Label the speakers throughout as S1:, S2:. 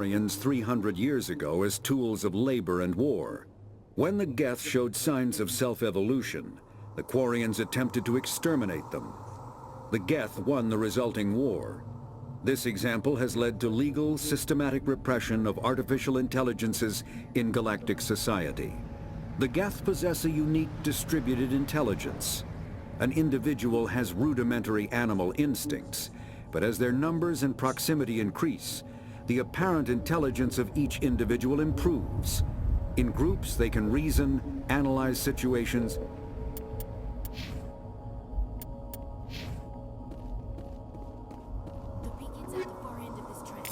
S1: Quarians 300 years ago as tools of labor and war. When the Geth showed signs of self-evolution, the Quarians attempted to exterminate them. The Geth won the resulting war. This example has led to legal, systematic repression of artificial intelligences in galactic society. The Geth possess a unique distributed intelligence. An individual has rudimentary animal instincts, but as their numbers and proximity increase, the apparent intelligence of each individual improves. In groups, they can reason, analyze situations,
S2: The beacon's at the far end of this trench.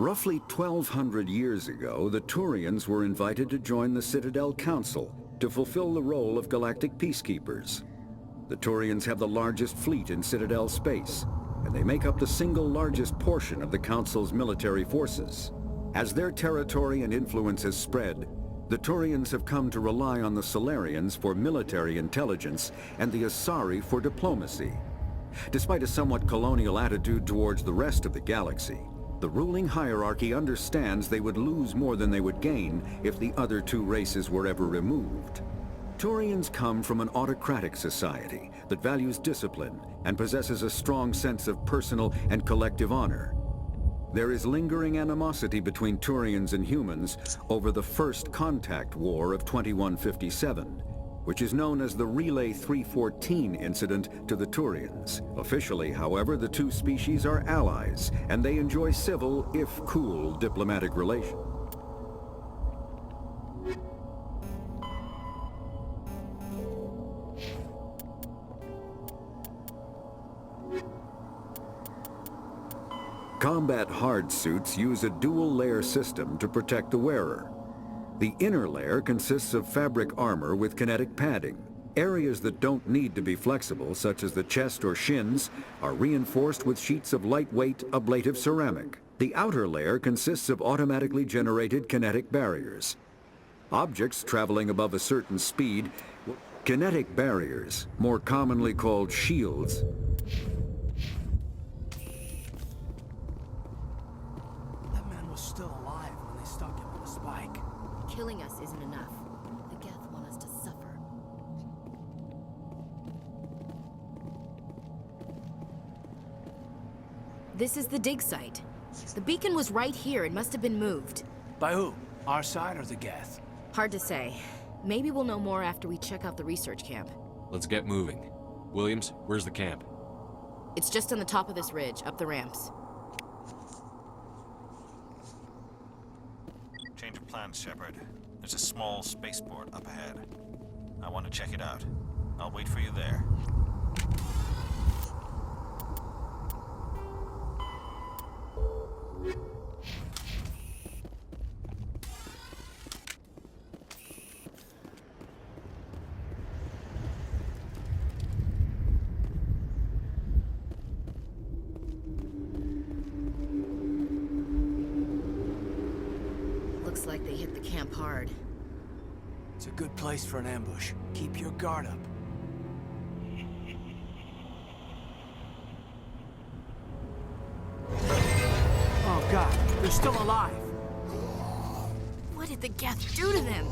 S1: Roughly 1,200 years ago, the Turians were invited to join the Citadel Council to fulfill the role of galactic peacekeepers. The Turians have the largest fleet in Citadel space, and they make up the single largest portion of the Council's military forces. As their territory and influence has spread, the Turians have come to rely on the Salarians for military intelligence and the Asari for diplomacy. Despite a somewhat colonial attitude towards the rest of the galaxy, the ruling hierarchy understands they would lose more than they would gain if the other two races were ever removed. Turians come from an autocratic society that values discipline and possesses a strong sense of personal and collective honor. There is lingering animosity between Turians and humans over the First Contact War of 2157, which is known as the Relay 314 incident to the Turians. Officially, however, the two species are allies, and they enjoy civil, if cool, diplomatic relations. Combat hard suits use a dual-layer system to protect the wearer. The inner layer consists of fabric armor with kinetic padding. Areas that don't need to be flexible, such as the chest or shins, are reinforced with sheets of lightweight, ablative ceramic. The outer layer consists of automatically generated kinetic barriers. Objects traveling above a certain speed, kinetic barriers, more commonly called shields,
S3: Still alive when they stuck him on a spike.
S2: Killing us isn't enough. The Geth want us to suffer. This is the dig site. The beacon was right here. It must have been moved.
S3: By who? Our side or the Geth?
S2: Hard to say. Maybe we'll know more after we check out the research camp.
S4: Let's get moving. Williams, where's the camp?
S2: It's just on the top of this ridge, up the ramps.
S5: Change of plans, Shepard. There's a small spaceport up ahead. I want to check it out. I'll wait for you there.
S2: Looks like they hit the camp hard.
S3: It's a good place for an ambush. Keep your guard up. Oh God, they're still alive!
S2: What did the Geth do to them?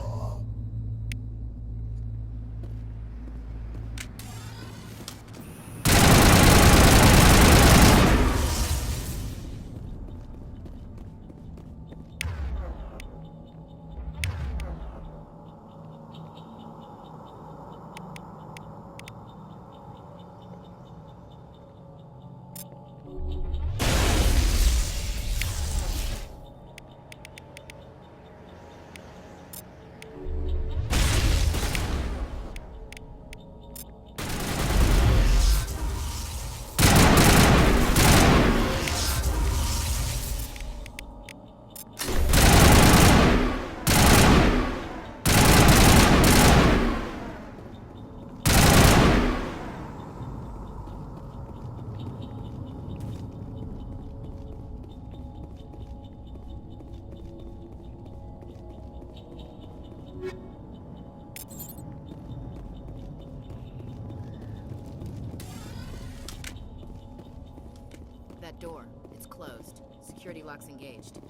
S2: That door, it's closed. Security lock's engaged.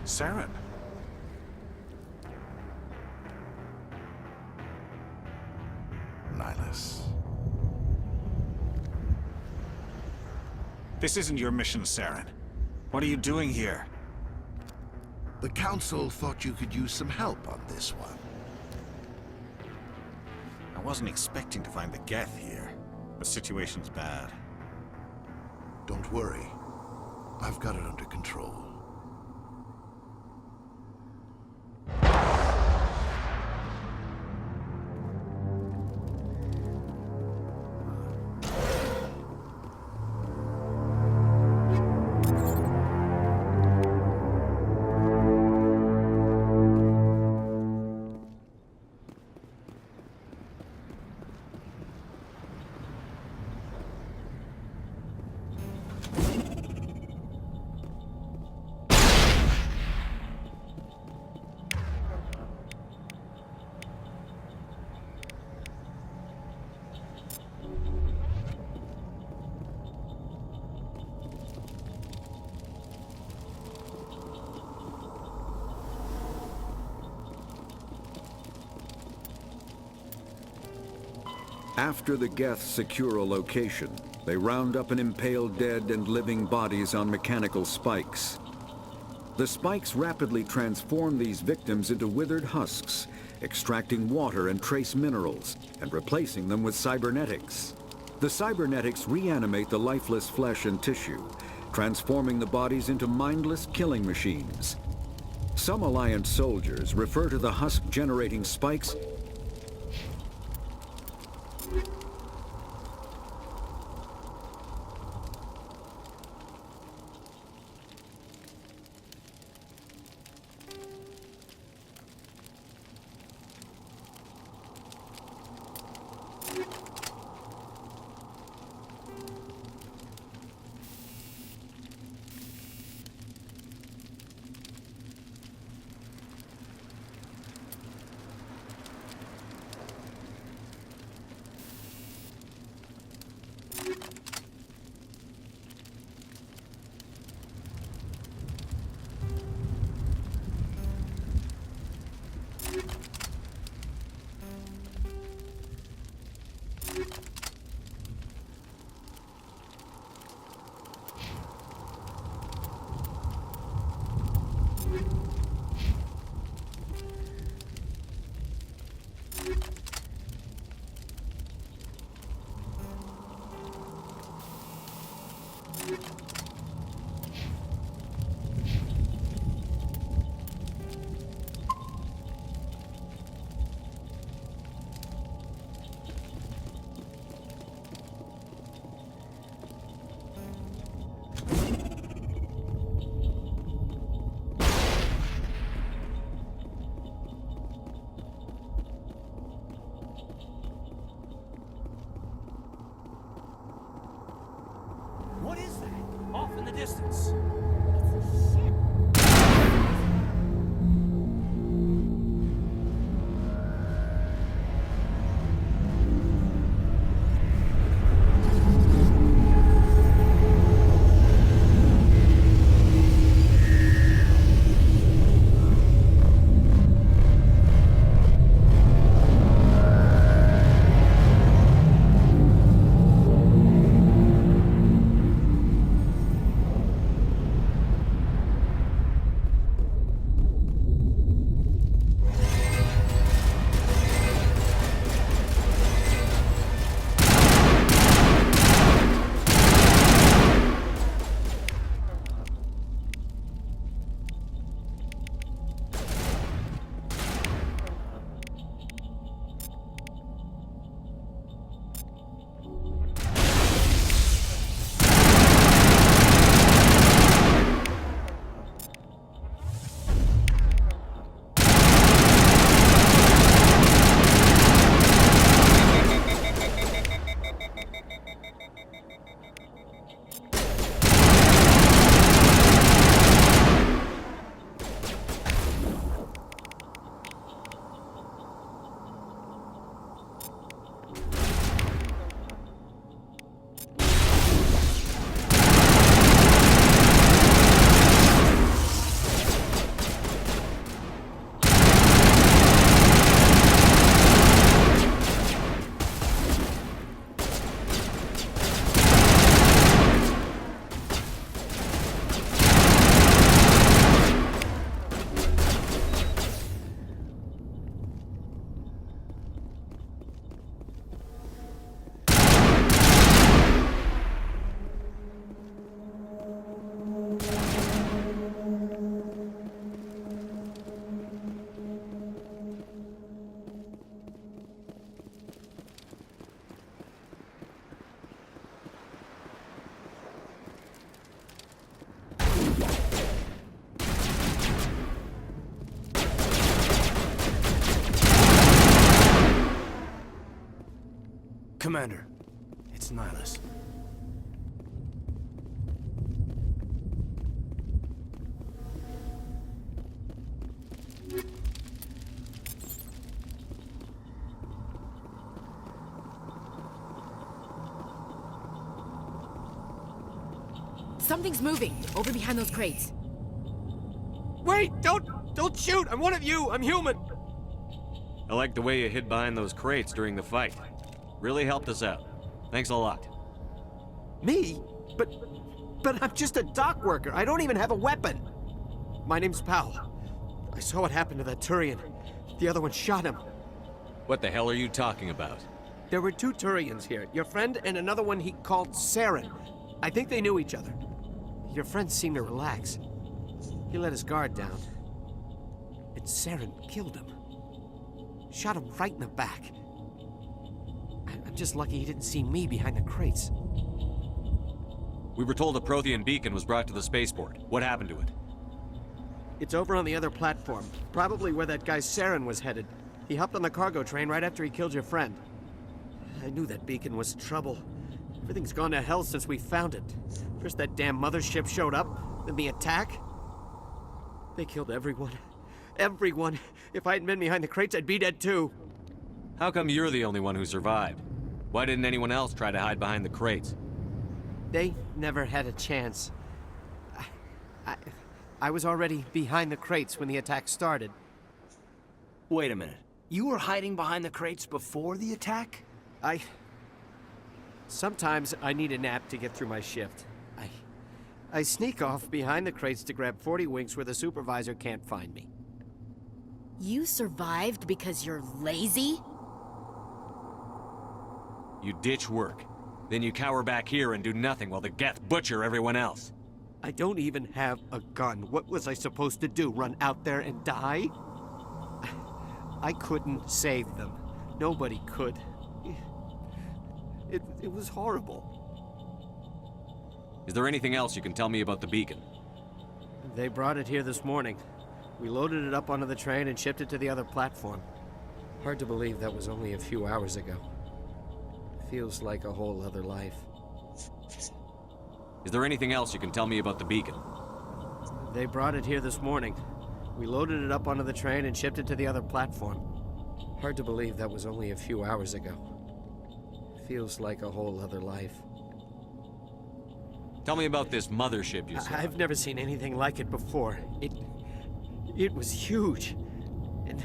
S6: Saren. Nihilus. This isn't your mission, Saren. What are you doing here?
S7: The Council thought you could use some help on this one.
S5: I wasn't expecting to find the Geth here. The situation's bad.
S7: Don't worry. I've got it under control.
S1: After the Geth secure a location, they round up and impale dead and living bodies on mechanical spikes. The spikes rapidly transform these victims into withered husks, extracting water and trace minerals, and replacing them with cybernetics. The cybernetics reanimate the lifeless flesh and tissue, transforming the bodies into mindless killing machines. Some Alliance soldiers refer to the husk-generating spikes
S3: What is that? Off in the distance. Commander, it's Nihilus.
S2: Something's moving, over behind those crates.
S8: Wait! Don't shoot! I'm one of you! I'm human!
S4: I like the way you hid behind those crates during the fight. Really helped us out. Thanks a lot.
S8: Me? But I'm just a dock worker. I don't even have a weapon. My name's Powell. I saw what happened to that Turian. The other one shot him.
S4: What the hell are you talking about?
S8: There were two Turians here. Your friend and another one he called Saren. I think they knew each other. Your friend seemed to relax. He let his guard down. And Saren killed him. Shot him right in the back. I'm just lucky he didn't see me behind the crates.
S4: We were told a Prothean beacon was brought to the spaceport. What happened to it?
S8: It's over on the other platform. Probably where that guy Saren was headed. He hopped on the cargo train right after he killed your friend. I knew that beacon was trouble. Everything's gone to hell since we found it. First that damn mothership showed up, then the attack. They killed everyone. Everyone. If I hadn't been behind the crates, I'd be dead too.
S4: How come you're the only one who survived? Why didn't anyone else try to hide behind the crates?
S8: They never had a chance. I was already behind the crates when the attack started.
S3: Wait a minute. You were hiding behind the crates before the attack?
S8: Sometimes I need a nap to get through my shift. I sneak off behind the crates to grab 40 winks where the supervisor can't find me.
S2: You survived because you're lazy?
S4: You ditch work. Then you cower back here and do nothing while the Geth butcher everyone else.
S8: I don't even have a gun. What was I supposed to do? Run out there and die? I couldn't save them. Nobody could. It was horrible.
S4: Is there anything else you can tell me about the beacon?
S8: They brought it here this morning. We loaded it up onto the train and shipped it to the other platform. Hard to believe that was only a few hours ago. Feels like a whole other life.
S4: Is there anything else you can tell me about the beacon?
S8: They brought it here this morning. We loaded it up onto the train and shipped it to the other platform. Hard to believe that was only a few hours ago. Feels like a whole other life.
S4: Tell me about this mothership you saw.
S8: I've never seen anything like it before. It was huge. And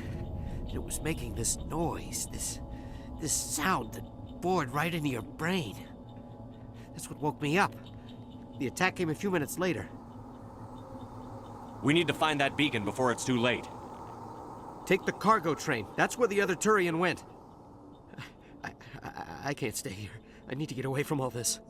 S8: it was making this noise, this sound that bored right into your brain. That's what woke me up. The attack came a few minutes later.
S4: We need to find that beacon before it's too late.
S8: Take the cargo train. That's where the other Turian went. I can't stay here. I need to get away from all this.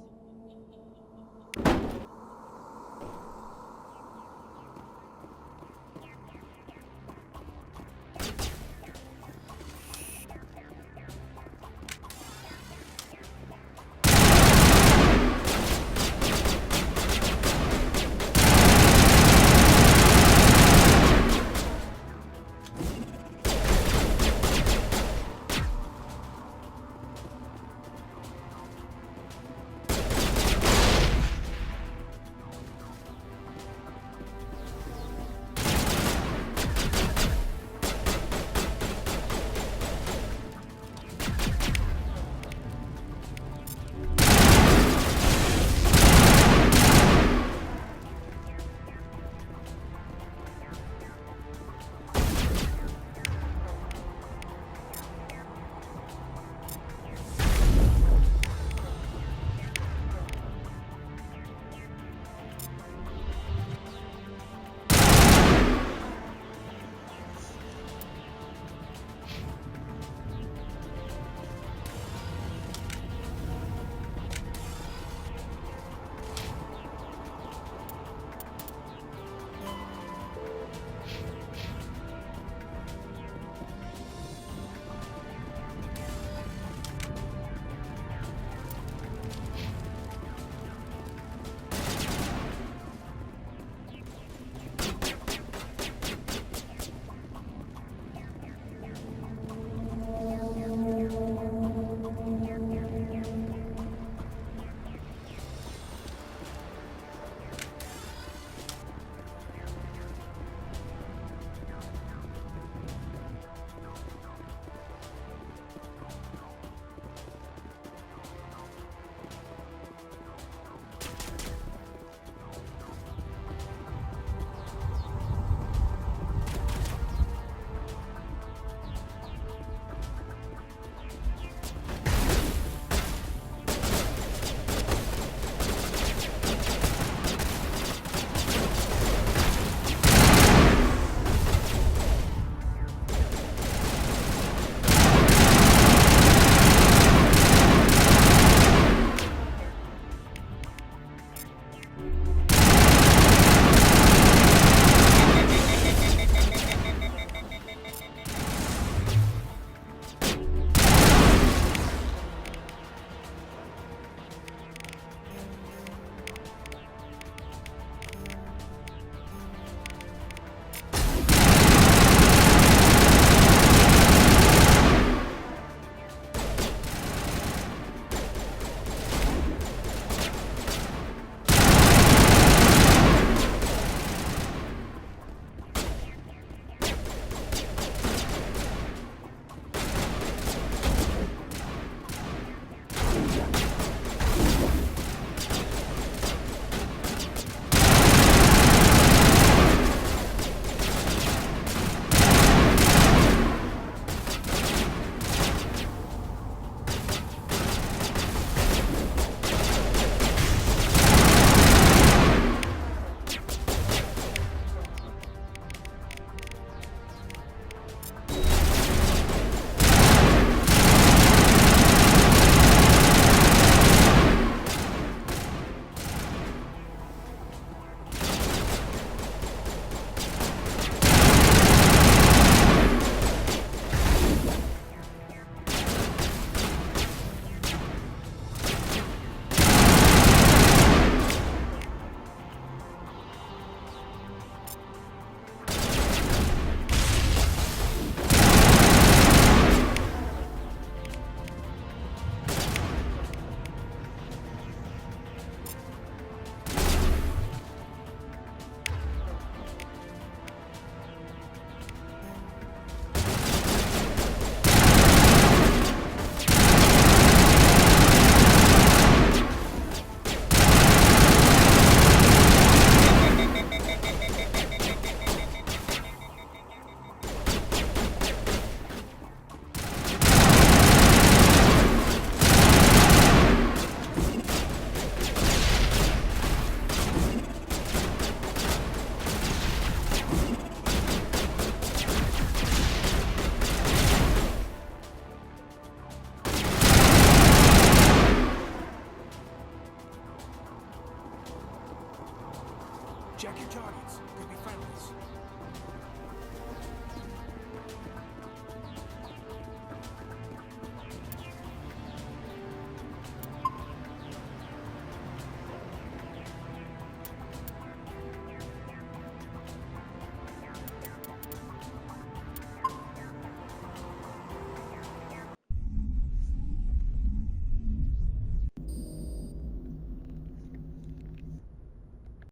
S9: Check your targets. Could be friendlies.